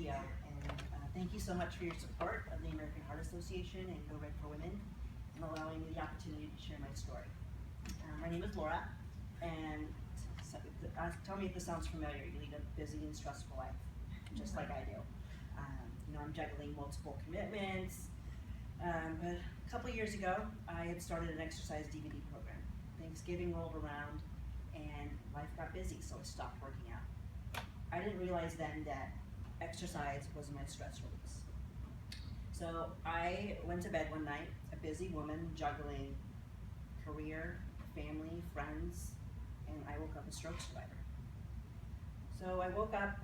video, and thank you so much for your support of the American Heart Association and Go Red for Women, and allowing me the opportunity to share my story. My name is Laura, and tell me if this sounds familiar. You lead a busy and stressful life, just like I do. I'm juggling multiple commitments, but a couple years ago, I had started an exercise DVD program. Thanksgiving rolled around, and life got busy, so I stopped working out. I didn't realize then that exercise was my stress release. So I went to bed one night, a busy woman juggling career, family, friends, and I woke up a stroke survivor. So I woke up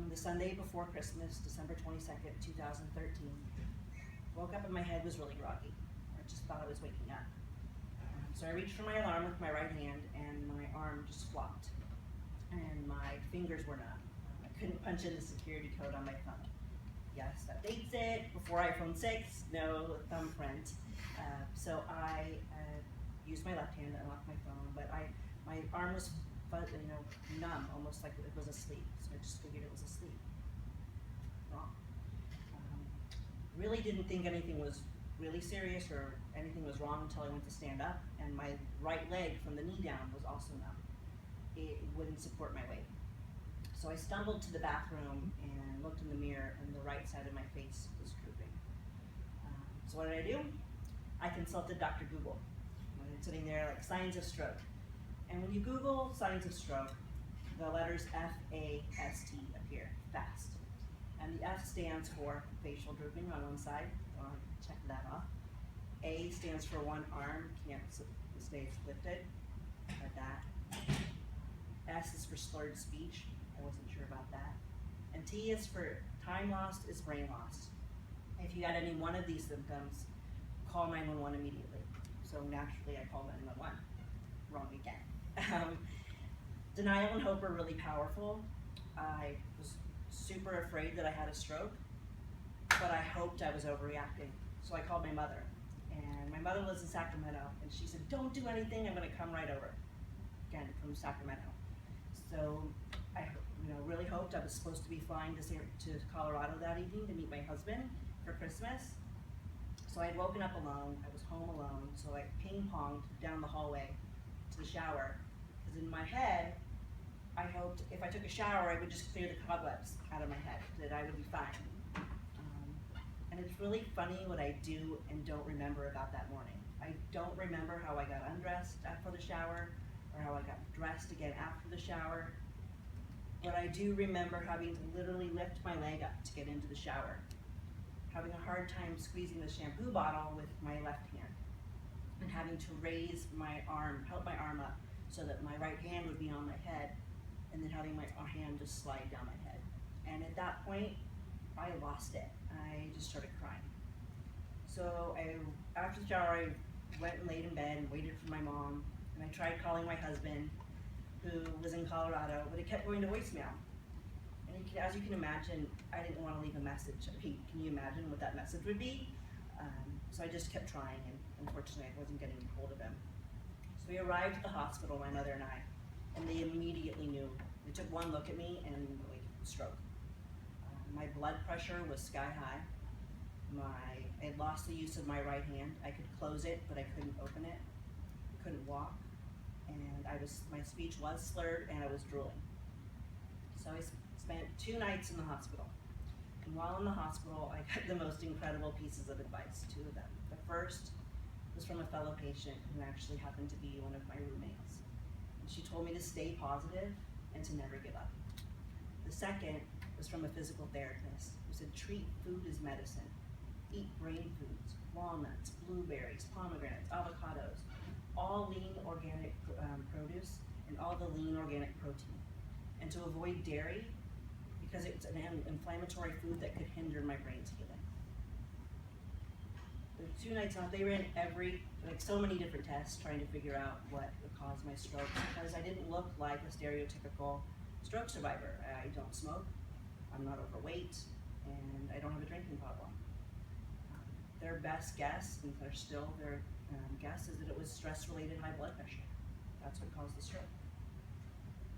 the Sunday before Christmas, December 22nd, 2013. Woke up and my head was really groggy. I just thought I was waking up. So I reached for my alarm with my right hand, and my arm just flopped, and my fingers were numb. I couldn't punch in the security code on my phone. Yes, that dates it, before iPhone 6, no thumbprint. So I used my left hand to unlock my phone, but my arm was numb, almost like it was asleep. So I just figured it was asleep. Wrong. Really didn't think anything was really serious or anything was wrong until I went to stand up, and my right leg from the knee down was also numb. It wouldn't support my weight. So I stumbled to the bathroom and looked in the mirror, and the right side of my face was drooping. So what did I do? I consulted Dr. Google. I'm sitting there like signs of stroke. And when you Google signs of stroke, the letters F-A-S-T appear, FAST. And the F stands for facial drooping on one side. Check that off. A stands for one arm, can't stay lifted, like that. S is for slurred speech. I wasn't sure about that. And T is for time lost is brain lost. If you had any one of these symptoms, call 911 immediately. So naturally I called 911. Wrong again. Denial and hope are really powerful. I was super afraid that I had a stroke, but I hoped I was overreacting. So I called my mother, and my mother lives in Sacramento, and she said, "Don't do anything, I'm gonna come right over." Again, from Sacramento. So I really hoped. I was supposed to be flying to Colorado that evening to meet my husband for Christmas. So I had woken up alone, I was home alone, so I ping-ponged down the hallway to the shower, because in my head, I hoped if I took a shower, I would just clear the cobwebs out of my head, that I would be fine. And it's really funny what I do and don't remember about that morning. I don't remember how I got undressed after the shower, or how I got dressed again after the shower, but I do remember having to literally lift my leg up to get into the shower, having a hard time squeezing the shampoo bottle with my left hand, and having to raise my arm, help my arm up, so that my right hand would be on my head, and then having my hand just slide down my head. And at that point, I lost it. I just started crying. So after the shower, I went and laid in bed and waited for my mom, and I tried calling my husband, who was in Colorado, but it kept going to voicemail. And as you can imagine, I didn't want to leave a message. Can you imagine what that message would be? So I just kept trying, and unfortunately I wasn't getting hold of him. So we arrived at the hospital, my mother and I, and they immediately knew. They took one look at me and like, stroke. My blood pressure was sky high. I had lost the use of my right hand. I could close it, but I couldn't open it. I couldn't walk, and my speech was slurred, and I was drooling. So I spent 2 nights in the hospital. And while in the hospital, I got the most incredible pieces of advice, 2 of them. The first was from a fellow patient who actually happened to be one of my roommates. And she told me to stay positive and to never give up. The second was from a physical therapist who said, treat food as medicine. Eat brain foods, walnuts, blueberries, pomegranates, avocados, all lean organic produce, and all the lean organic protein. And to avoid dairy, because it's an inflammatory food that could hinder my brain's healing. The 2 nights off, they ran so many different tests trying to figure out what would cause my stroke, because I didn't look like a stereotypical stroke survivor. I don't smoke, I'm not overweight, and I don't have a drinking problem. Their best guess, and they're still their guess, is that it was stress-related high blood pressure. That's what caused the stroke.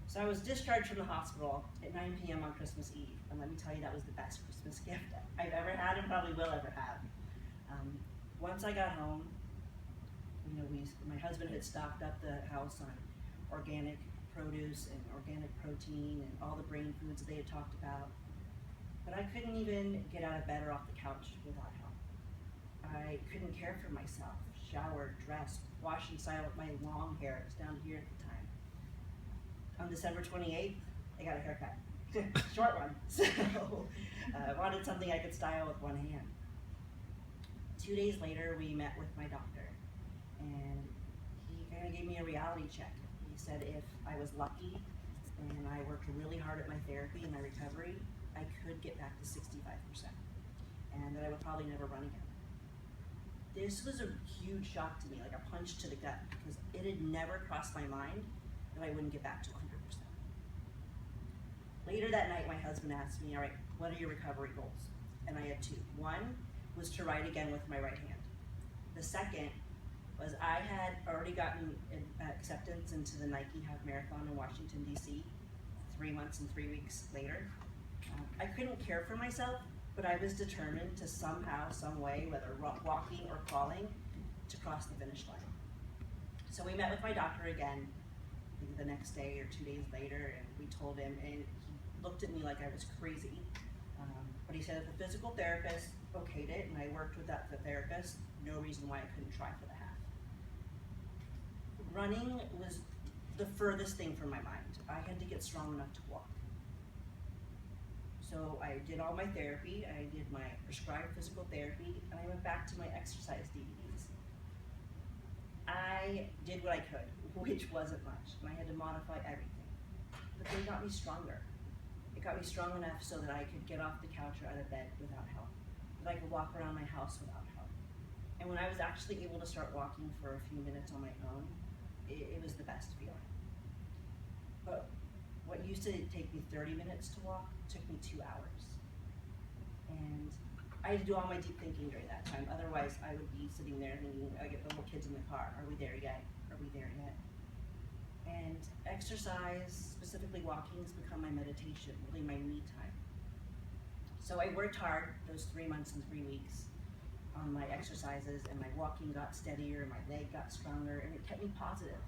So I was discharged from the hospital at 9 p.m. on Christmas Eve, and let me tell you, that was the best Christmas gift I've ever had and probably will ever have. Once I got home, you know, my husband had stocked up the house on organic produce and organic protein and all the brain foods that they had talked about, but I couldn't even get out of bed or off the couch without help. I couldn't care for myself, shower, dress, wash and style my long hair. It was down here at the time. On December 28th, I got a haircut, short one. So I wanted something I could style with one hand. 2 days later, we met with my doctor, and he kind of gave me a reality check. He said if I was lucky and I worked really hard at my therapy and my recovery, I could get back to 65%, and that I would probably never run again. This was a huge shock to me, like a punch to the gut, because it had never crossed my mind that I wouldn't get back to 100%. Later that night, my husband asked me, all right, what are your recovery goals? And I had two. One was to ride again with my right hand. The second was I had already gotten acceptance into the Nike Half Marathon in Washington, D.C. 3 months and 3 weeks later. I couldn't care for myself, but I was determined to somehow, some way, whether walking or crawling, to cross the finish line. So we met with my doctor again, I think the next day or 2 days later, and we told him, and he looked at me like I was crazy. But he said if the physical therapist okayed it, and I worked with the therapist, no reason why I couldn't try for the half. Running was the furthest thing from my mind. I had to get strong enough to walk. So I did all my therapy, I did my prescribed physical therapy, and I went back to my exercise DVDs. I did what I could, which wasn't much, and I had to modify everything. But they got me stronger. It got me strong enough so that I could get off the couch or out of bed without help, that I could walk around my house without help. And when I was actually able to start walking for a few minutes on my own, it was the best feeling. But what used to take me 30 minutes to walk took me 2 hours. And I had to do all my deep thinking during that time. Otherwise, I would be sitting there thinking, I get the little kids in the car, are we there yet? Are we there yet? And exercise, specifically walking, has become my meditation, really my me time. So I worked hard those 3 months and 3 weeks on my exercises, and my walking got steadier, my leg got stronger, and it kept me positive.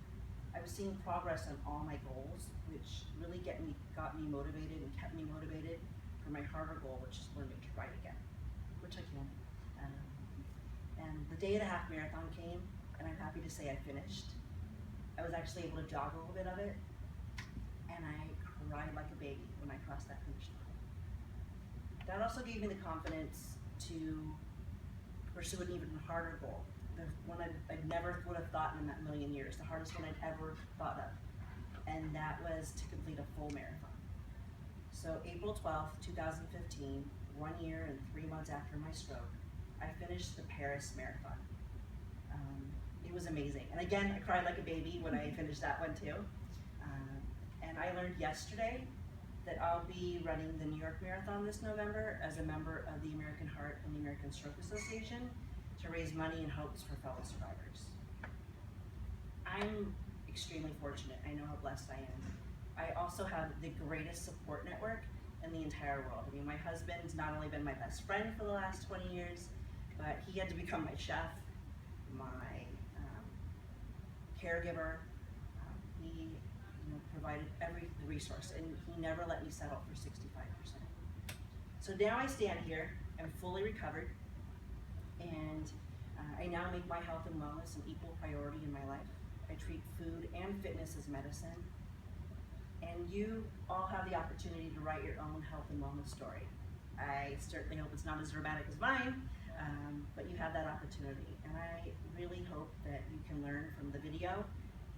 I was seeing progress on all my goals, which really got me motivated and kept me motivated for my harder goal, which is learning to ride again, which I can. And the day of the half marathon came, and I'm happy to say I finished. I was actually able to jog a little bit of it, and I cried like a baby when I crossed that finish line. That also gave me the confidence to pursue an even harder goal, the one I never would have thought in a million years, the hardest one I'd ever thought of, and that was to complete a full marathon. So April 12th, 2015, 1 year and 3 months after my stroke, I finished the Paris Marathon. It was amazing. And again, I cried like a baby when I finished that one too. And I learned yesterday that I'll be running the New York Marathon this November as a member of the American Heart and the American Stroke Association to raise money and hopes for fellow survivors. I'm extremely fortunate. I know how blessed I am. I also have the greatest support network in the entire world. I mean, my husband's not only been my best friend for the last 20 years, but he had to become my chef, my caregiver. He provided every resource, and he never let me settle for 65%. So now I stand here, I'm fully recovered, and I now make my health and wellness an equal priority in my life. I treat food and fitness as medicine, and you all have the opportunity to write your own health and wellness story. I certainly hope it's not as dramatic as mine, but you have that opportunity. And I really hope that you can learn from the video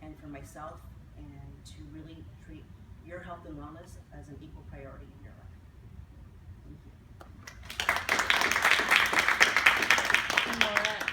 and from myself, and to really treat your health and wellness as an equal priority in your